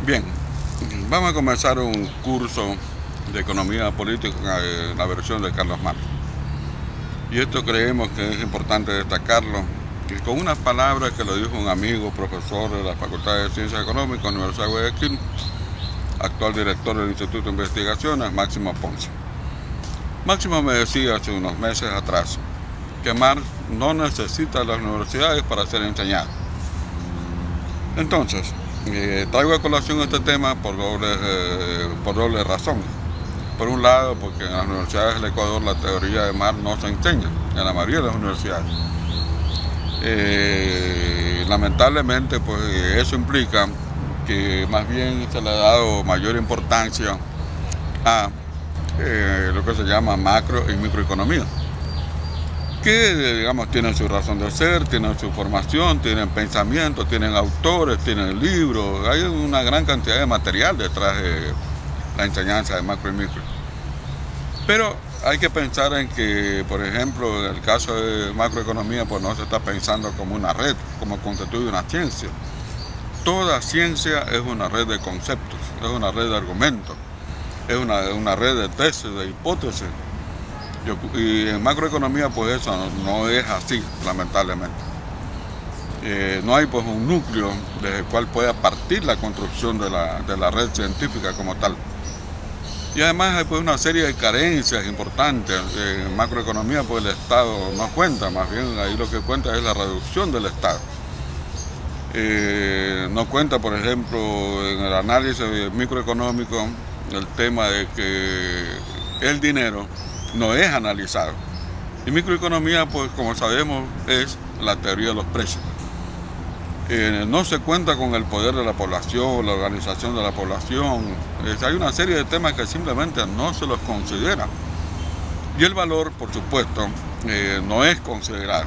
Bien, vamos a comenzar un curso de economía política en la versión de Carlos Marx. Y esto creemos que es importante destacarlo, que con unas palabras que lo dijo un amigo, profesor de la Facultad de Ciencias Económicas de la Universidad de Guayaquil, actual director del Instituto de Investigaciones, Máximo Ponce. Máximo me decía hace unos meses atrás que Marx no necesita las universidades para ser enseñado. Entonces, traigo a colación este tema por doble razón. Por un lado, porque en las universidades del Ecuador la teoría de Marx no se enseña, en la mayoría de las universidades. Lamentablemente, pues eso implica que más bien se le ha dado mayor importancia a lo que se llama macro y microeconomía, que digamos tienen su razón de ser, tienen su formación, tienen pensamiento, tienen autores, tienen libros, hay una gran cantidad de material detrás de la enseñanza de macro y micro. Pero hay que pensar en que, por ejemplo, en el caso de macroeconomía, pues no se está pensando como una red, como constituye una ciencia. Toda ciencia es una red de conceptos, es una red de argumentos, es una red de tesis, de hipótesis. Y en macroeconomía pues eso no es así, lamentablemente. No hay pues un núcleo desde el cual pueda partir la construcción de la red científica como tal. Y además hay pues una serie de carencias importantes. En macroeconomía pues el Estado no cuenta, más bien ahí lo que cuenta es la reducción del Estado. No cuenta, por ejemplo, en el análisis microeconómico el tema de que el dinero no es analizado. Y microeconomía, pues como sabemos, es la teoría de los precios. No se cuenta con el poder de la población, la organización de la población. Hay una serie de temas que simplemente no se los considera. Y el valor, por supuesto, no es considerado.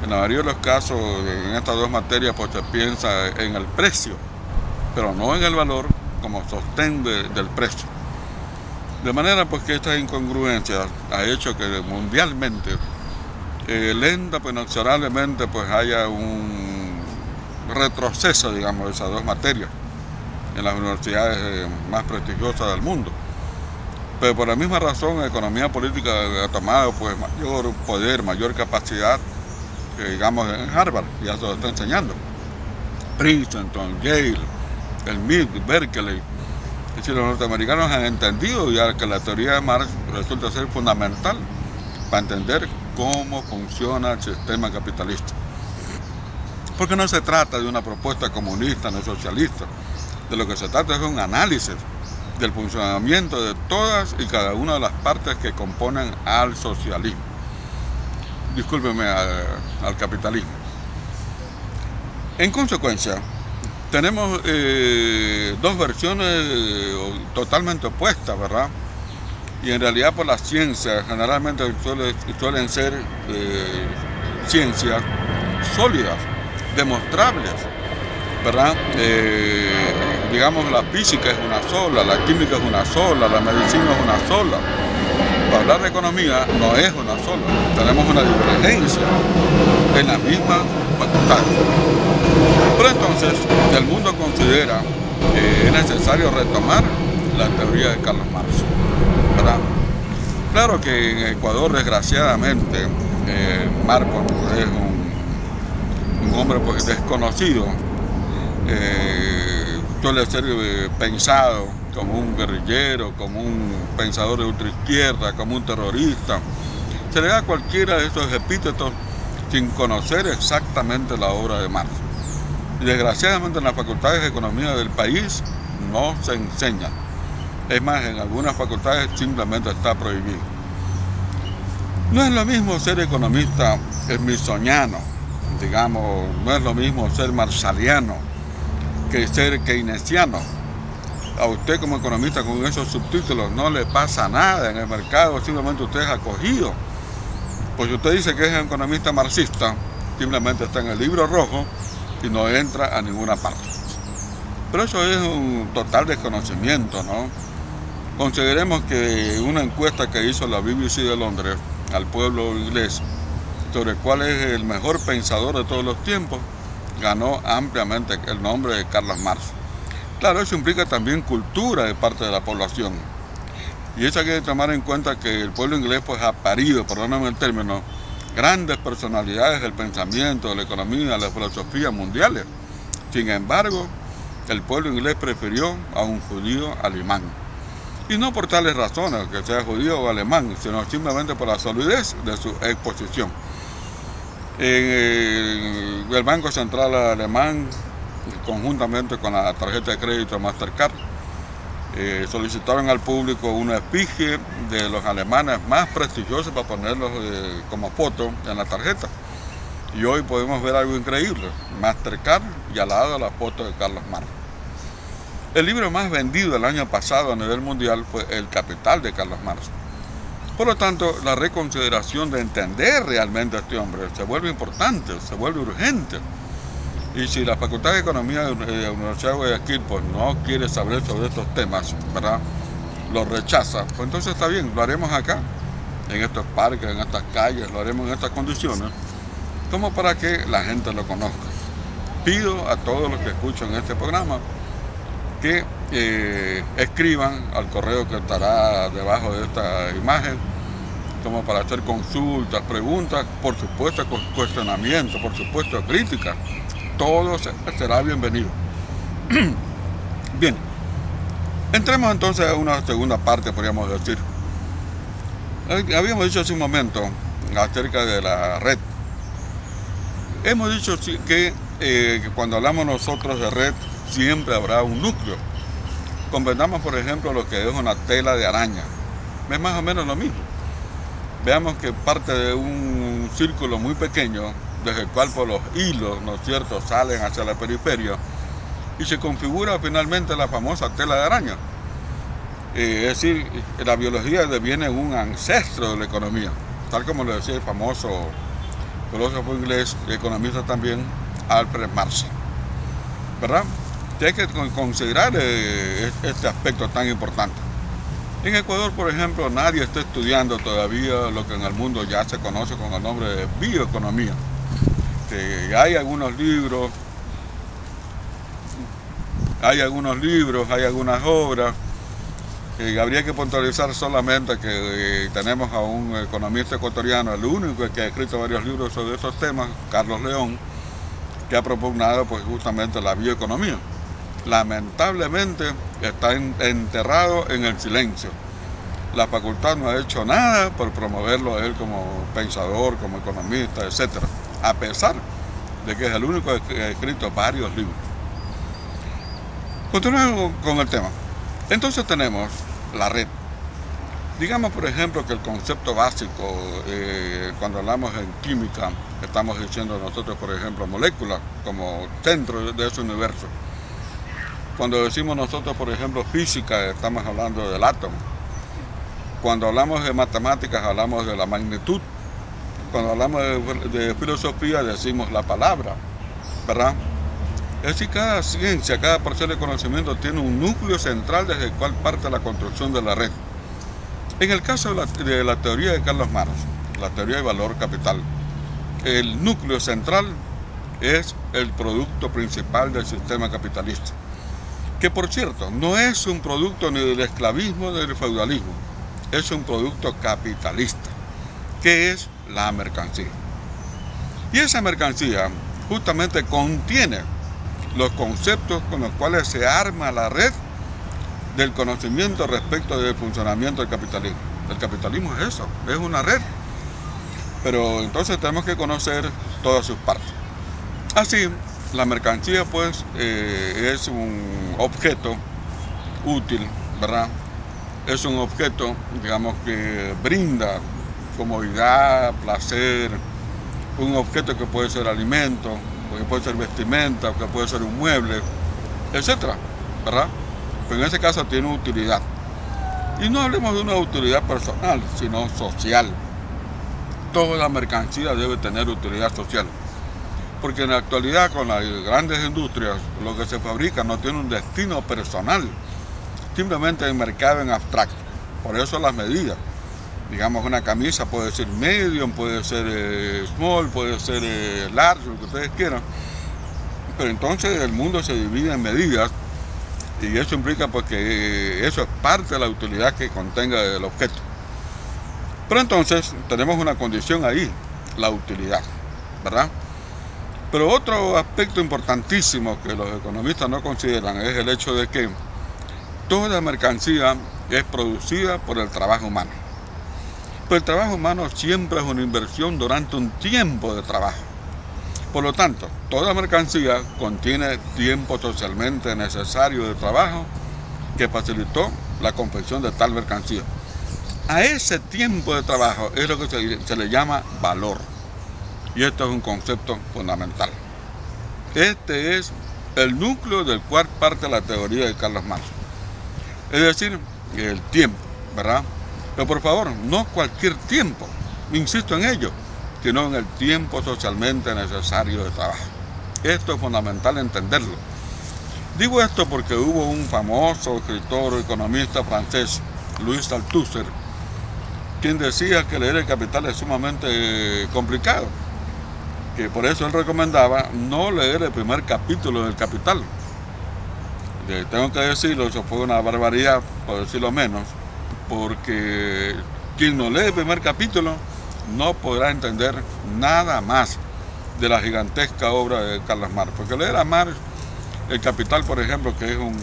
En la mayoría de los casos, en estas dos materias, pues se piensa en el precio, pero no en el valor como sostén del precio. De manera pues que esta incongruencia ha hecho que mundialmente, lenta pero inexorablemente, pues haya un retroceso, digamos, de esas dos materias en las universidades más prestigiosas del mundo. Pero por la misma razón, la economía política ha tomado pues mayor poder, mayor capacidad, digamos, en Harvard, ya se lo está enseñando. Princeton, Yale, el MIT, Berkeley. Es decir, los norteamericanos han entendido ya que la teoría de Marx resulta ser fundamental para entender cómo funciona el sistema capitalista. Porque no se trata de una propuesta comunista ni socialista, de lo que se trata es de un análisis del funcionamiento de todas y cada una de las partes que componen al socialismo. Discúlpeme, al capitalismo. En consecuencia, tenemos dos versiones totalmente opuestas, ¿verdad? Y en realidad por las ciencias generalmente suelen ser ciencias sólidas, demostrables, ¿verdad? Digamos, la física es una sola, la química es una sola, la medicina es una sola. Para hablar de economía no es una sola, tenemos una divergencia en las mismas facultades. Pero entonces, el mundo considera que es necesario retomar la teoría de Carlos Marx, ¿verdad? Claro que en Ecuador, desgraciadamente, Marx es un hombre pues desconocido, suele ser pensado como un guerrillero, como un pensador de ultraizquierda, como un terrorista. Se le da cualquiera de esos epítetos sin conocer exactamente la obra de Marx. Y desgraciadamente en las facultades de economía del país no se enseña. Es más, en algunas facultades simplemente está prohibido. No es lo mismo ser economista smithsoniano, digamos, no es lo mismo ser marshalliano que ser keynesiano. A usted como economista con esos subtítulos no le pasa nada en el mercado, simplemente usted es acogido. Pues si usted dice que es un economista marxista, simplemente está en el libro rojo y no entra a ninguna parte. Pero eso es un total desconocimiento, ¿no? Consideremos que una encuesta que hizo la BBC de Londres al pueblo inglés sobre cuál es el mejor pensador de todos los tiempos, ganó ampliamente el nombre de Carlos Marx. Claro, eso implica también cultura de parte de la población. Y eso hay que tomar en cuenta que el pueblo inglés pues ha parido, perdóname el término, grandes personalidades del pensamiento, de la economía, de la filosofía mundiales. Sin embargo, el pueblo inglés prefirió a un judío alemán. Y no por tales razones, que sea judío o alemán, sino simplemente por la solidez de su exposición. El Banco Central Alemán, conjuntamente con la tarjeta de crédito Mastercard, solicitaron al público una efigie de los alemanes más prestigiosos para ponerlos como foto en la tarjeta. Y hoy podemos ver algo increíble, Mastercard y al lado la foto de Carlos Marx. El libro más vendido el año pasado a nivel mundial fue El Capital de Carlos Marx. Por lo tanto, la reconsideración de entender realmente a este hombre se vuelve importante, se vuelve urgente. Y si la Facultad de Economía de la Universidad de Guayaquil pues, no quiere saber sobre estos temas, ¿verdad?, lo rechaza, pues entonces está bien, lo haremos acá, en estos parques, en estas calles, lo haremos en estas condiciones, como para que la gente lo conozca. Pido a todos los que escuchan este programa que escriban al correo que estará debajo de esta imagen, como para hacer consultas, preguntas, por supuesto cuestionamientos, por supuesto críticas. Todo será bienvenido. Bien, entremos entonces a una segunda parte, podríamos decir. Habíamos dicho hace un momento acerca de la red. Hemos dicho que cuando hablamos nosotros de red, siempre habrá un núcleo. Comprendamos, por ejemplo, lo que es una tela de araña. Es más o menos lo mismo. Veamos que parte de un círculo muy pequeño, desde el cual por los hilos, ¿no es cierto?, salen hacia la periferia y se configura finalmente la famosa tela de araña. Es decir, la biología deviene un ancestro de la economía, tal como lo decía el famoso filósofo inglés y economista también, Alfred Marshall, ¿verdad? Hay que considerar este aspecto tan importante. En Ecuador, por ejemplo, nadie está estudiando todavía lo que en el mundo ya se conoce con el nombre de bioeconomía. Hay algunos libros, hay algunas obras. Habría que puntualizar solamente que tenemos a un economista ecuatoriano, el único que ha escrito varios libros sobre estos temas, Carlos León, que ha propugnado pues justamente la bioeconomía. Lamentablemente está enterrado en el silencio. La facultad no ha hecho nada por promoverlo a él como pensador, como economista, etc., a pesar de que es el único que ha escrito varios libros. Continuemos con el tema. Entonces tenemos la red. Digamos, por ejemplo, que el concepto básico, cuando hablamos en química, estamos diciendo nosotros, por ejemplo, moléculas como centro de ese universo. Cuando decimos nosotros, por ejemplo, física, estamos hablando del átomo. Cuando hablamos de matemáticas, hablamos de la magnitud. Cuando hablamos de filosofía, decimos la palabra, ¿verdad? Es decir, cada ciencia, cada parcela de conocimiento tiene un núcleo central desde el cual parte la construcción de la red. En el caso de la teoría de Carlos Marx, la teoría de valor capital, el núcleo central es el producto principal del sistema capitalista, que por cierto no es un producto ni del esclavismo ni del feudalismo, es un producto capitalista, que es la mercancía. Y esa mercancía justamente contiene los conceptos con los cuales se arma la red del conocimiento respecto del funcionamiento del capitalismo. El capitalismo es eso, es una red. Pero entonces tenemos que conocer todas sus partes. Así, la mercancía pues es un objeto útil, ¿verdad? Es un objeto, digamos, que brinda comodidad, placer, un objeto que puede ser alimento, que puede ser vestimenta, que puede ser un mueble, etcétera, ¿verdad? Pero en ese caso tiene utilidad. Y no hablemos de una utilidad personal, sino social. Toda mercancía debe tener utilidad social. Porque en la actualidad, con las grandes industrias, lo que se fabrica no tiene un destino personal. Simplemente el mercado en abstracto. Por eso las medidas. Digamos, una camisa puede ser medium, puede ser small, puede ser large, lo que ustedes quieran. Pero entonces el mundo se divide en medidas Y eso implica pues que eso es parte de la utilidad que contenga el objeto. Pero entonces tenemos una condición ahí, la utilidad, ¿verdad? Pero otro aspecto importantísimo que los economistas no consideran es el hecho de que toda mercancía es producida por el trabajo humano. Pero el trabajo humano siempre es una inversión durante un tiempo de trabajo. Por lo tanto, toda mercancía contiene tiempo socialmente necesario de trabajo que facilitó la confección de tal mercancía. A ese tiempo de trabajo es lo que se le llama valor. Y esto es un concepto fundamental. Este es el núcleo del cual parte la teoría de Carlos Marx. Es decir, el tiempo, ¿verdad? Pero por favor, no cualquier tiempo, insisto en ello, sino en el tiempo socialmente necesario de trabajo. Esto es fundamental entenderlo. Digo esto porque hubo un famoso escritor economista francés, Louis Althusser, quien decía que leer el Capital es sumamente complicado, que por eso él recomendaba no leer el primer capítulo del Capital. Tengo que decirlo, eso fue una barbaridad, por decirlo menos, porque quien no lee el primer capítulo no podrá entender nada más de la gigantesca obra de Carlos Marx. Porque leer a Marx, el Capital, por ejemplo, que es un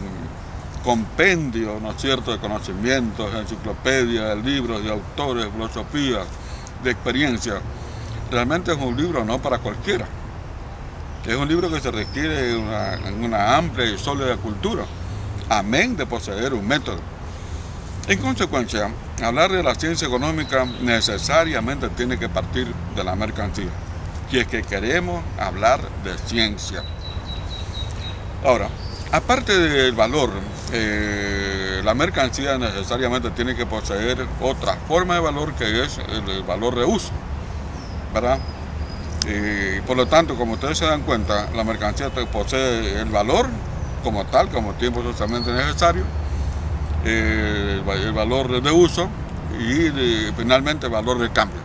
compendio, ¿no es cierto?, de conocimientos, enciclopedia, de libros, de autores, de filosofía, de experiencia, realmente es un libro no para cualquiera. Es un libro que se requiere una amplia y sólida cultura, amén de poseer un método. En consecuencia, hablar de la ciencia económica necesariamente tiene que partir de la mercancía, si es que queremos hablar de ciencia. Ahora, aparte del valor, la mercancía necesariamente tiene que poseer otra forma de valor que es el valor de uso, ¿verdad? Por lo tanto, como ustedes se dan cuenta, la mercancía posee el valor como tal, como tiempo socialmente necesario, el valor de uso y finalmente el valor de cambio.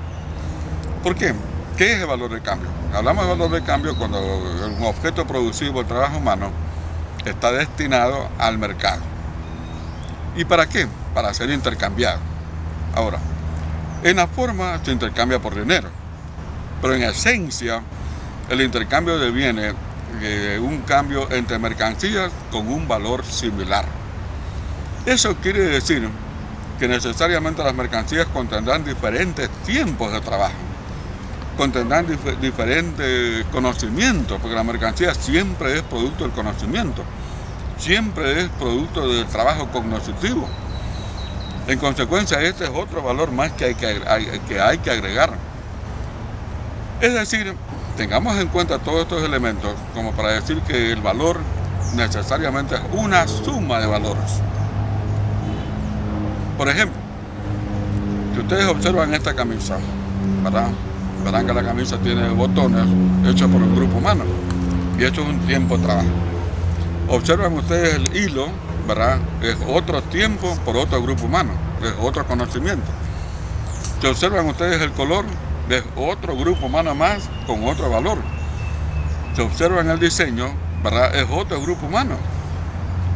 ¿Por qué? ¿Qué es el valor de cambio? Hablamos de valor de cambio cuando un objeto producido por el trabajo humano está destinado al mercado. ¿Y para qué? Para ser intercambiado. Ahora, en la forma se intercambia por dinero, pero en esencia el intercambio deviene un cambio entre mercancías con un valor similar. Eso quiere decir que necesariamente las mercancías contendrán diferentes tiempos de trabajo, contendrán diferentes conocimientos, porque la mercancía siempre es producto del conocimiento, siempre es producto del trabajo cognoscitivo. En consecuencia, este es otro valor más que hay que agregar. Es decir, tengamos en cuenta todos estos elementos como para decir que el valor necesariamente es una suma de valores. Por ejemplo, si ustedes observan esta camisa, ¿verdad? Verán que la camisa tiene botones hechos por un grupo humano y esto es un tiempo de trabajo. Observan ustedes el hilo, ¿verdad? Es otro tiempo por otro grupo humano, es otro conocimiento. Si observan ustedes el color, es otro grupo humano más con otro valor. Si observan el diseño, ¿verdad? Es otro grupo humano.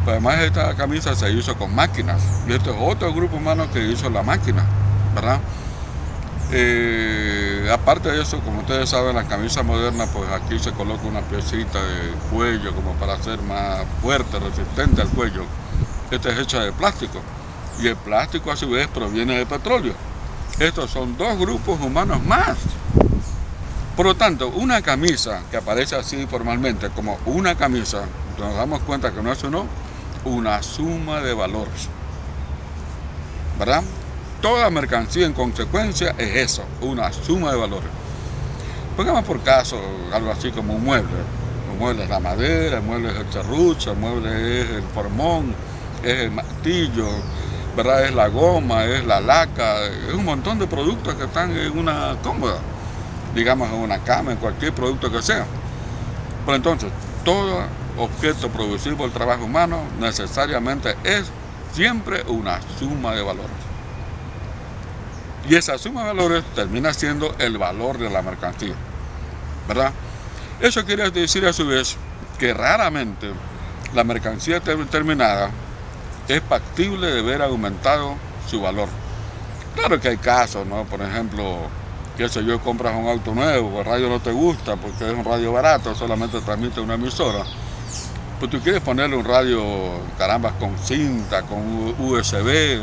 Pero además esta camisa se hizo con máquinas y este es otro grupo humano que hizo la máquina, ¿verdad? Aparte de eso, como ustedes saben, la camisa moderna, pues aquí se coloca una piecita de cuello como para hacer más fuerte, resistente al cuello. Esta es hecha de plástico y el plástico a su vez proviene de petróleo. Estos son dos grupos humanos más. Por lo tanto, una camisa que aparece así formalmente como una camisa, nos damos cuenta que no es una suma de valores, ¿verdad? Toda mercancía en consecuencia es eso, una suma de valores. Pongamos por caso algo así como un mueble. Un mueble es la madera, el mueble es el serrucho, el mueble es el formón, es el martillo, ¿verdad? Es la goma, es la laca, es un montón de productos que están en una cómoda, digamos en una cama, en cualquier producto que sea. Pero entonces, todo objeto producido por el trabajo humano necesariamente es siempre una suma de valores. Y esa suma de valores termina siendo el valor de la mercancía, ¿verdad? Eso quiere decir a su vez que raramente la mercancía terminada es factible de ver aumentado su valor. Claro que hay casos, ¿no? Por ejemplo, qué sé yo, compras un auto nuevo, el radio no te gusta porque es un radio barato, solamente transmite una emisora. Pues tú quieres ponerle un radio, caramba, con cinta, con USB,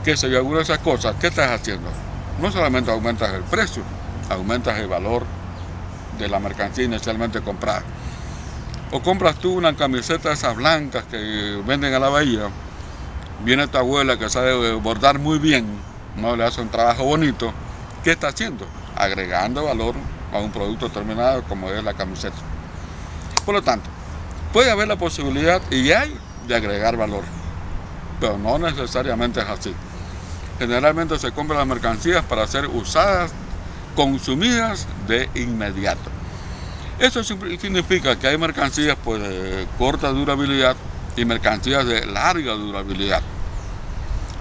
qué sé yo, algunas de esas cosas. ¿Qué estás haciendo? No solamente aumentas el precio, aumentas el valor de la mercancía inicialmente comprada. O compras tú una camiseta de esas blancas que venden a la bahía, viene tu abuela que sabe bordar muy bien, no le hace un trabajo bonito. ¿Qué está haciendo? Agregando valor a un producto terminado como es la camiseta. Por lo tanto, puede haber la posibilidad, y hay, de agregar valor, pero no necesariamente es así. Generalmente se compran las mercancías para ser usadas, consumidas de inmediato. Eso significa que hay mercancías pues, de corta durabilidad y mercancías de larga durabilidad.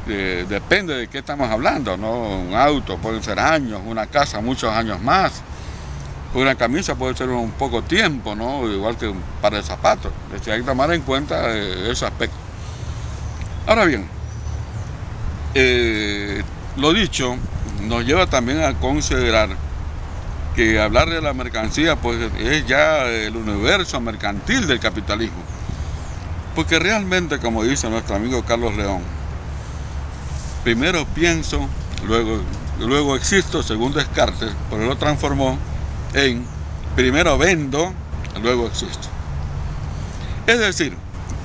Depende de qué estamos hablando, ¿no? Un auto puede ser años, una casa muchos años más, una camisa puede ser un poco tiempo, ¿no? Igual que un par de zapatos. Hay que tomar en cuenta ese aspecto. Ahora bien, lo dicho nos lleva también a considerar que hablar de la mercancía pues es ya el universo mercantil del capitalismo. Porque realmente, como dice nuestro amigo Carlos León, primero pienso, luego existo, según Descartes, pero lo transformó en primero vendo, luego existo. Es decir,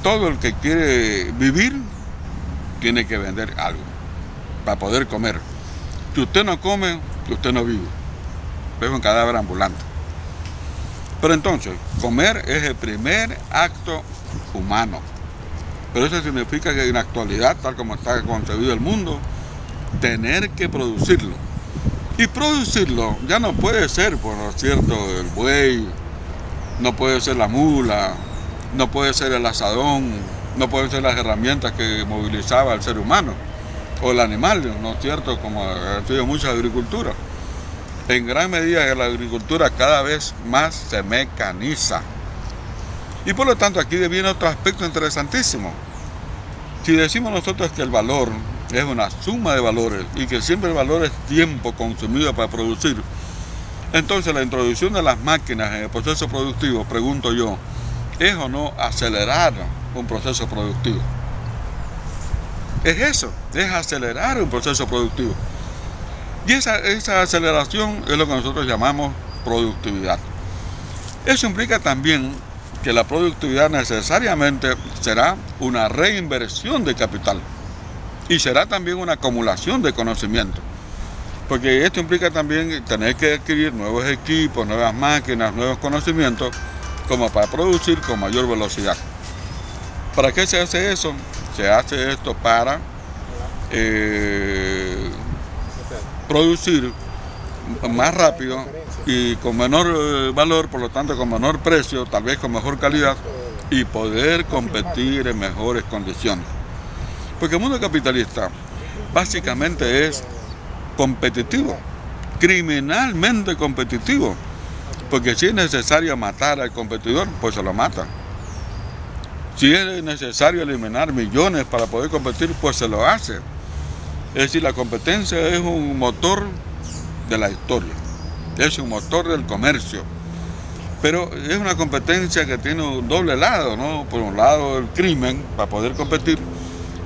todo el que quiere vivir tiene que vender algo para poder comer. Si usted no come, usted no vive. Es un cadáver ambulante. Pero entonces, comer es el primer acto humano. Pero eso significa que en la actualidad, tal como está concebido el mundo, tener que producirlo. Y producirlo ya no puede ser, por cierto, el buey, no puede ser la mula, no puede ser el asadón, no pueden ser las herramientas que movilizaba el ser humano o el animal, ¿no es cierto? Como ha sido mucha agricultura. En gran medida la agricultura cada vez más se mecaniza. Y por lo tanto aquí viene otro aspecto interesantísimo. Si decimos nosotros que el valor es una suma de valores y que siempre el valor es tiempo consumido para producir, entonces la introducción de las máquinas en el proceso productivo, pregunto yo, ¿es o no acelerar un proceso productivo? Es eso, es acelerar un proceso productivo. Y esa aceleración es lo que nosotros llamamos productividad. Eso implica también que la productividad necesariamente será una reinversión de capital y será también una acumulación de conocimiento. Porque esto implica también tener que adquirir nuevos equipos, nuevas máquinas, nuevos conocimientos, como para producir con mayor velocidad. ¿Para qué se hace eso? Se hace esto para producir más rápido y con menor valor, por lo tanto con menor precio, tal vez con mejor calidad, y poder competir en mejores condiciones. Porque el mundo capitalista básicamente es competitivo, criminalmente competitivo, porque si es necesario matar al competidor, pues se lo mata. Si es necesario eliminar millones para poder competir, pues se lo hace. Es decir, la competencia es un motor de la historia, es un motor del comercio, pero es una competencia que tiene un doble lado, ¿no? Por un lado el crimen para poder competir,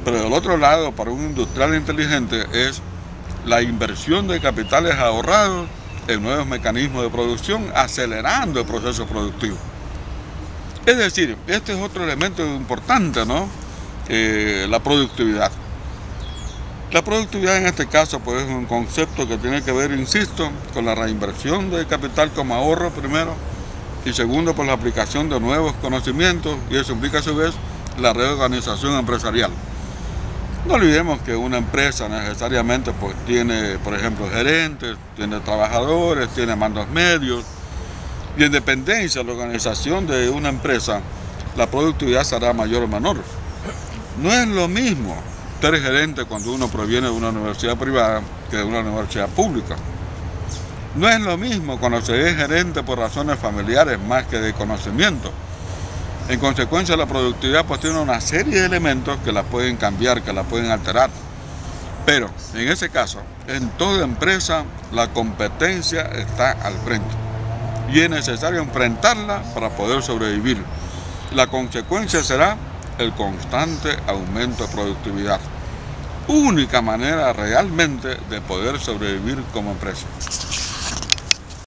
pero del otro lado, para un industrial inteligente, es la inversión de capitales ahorrados en nuevos mecanismos de producción, acelerando el proceso productivo. Es decir, este es otro elemento importante, ¿no? La productividad. La productividad en este caso pues, es un concepto que tiene que ver, insisto, con la reinversión de capital como ahorro primero, y segundo, por la aplicación de nuevos conocimientos, y eso implica a su vez la reorganización empresarial. No olvidemos que una empresa necesariamente pues, tiene, por ejemplo, gerentes, tiene trabajadores, tiene mandos medios, y en dependencia de la organización de una empresa, la productividad será mayor o menor. No es lo mismo ser gerente cuando uno proviene de una universidad privada que de una universidad pública. No es lo mismo cuando se es gerente por razones familiares más que de conocimiento. En consecuencia, la productividad pues tiene una serie de elementos que la pueden cambiar, que la pueden alterar. Pero en ese caso, en toda empresa, la competencia está al frente y es necesario enfrentarla para poder sobrevivir. La consecuencia será el constante aumento de productividad. Única manera realmente de poder sobrevivir como empresa.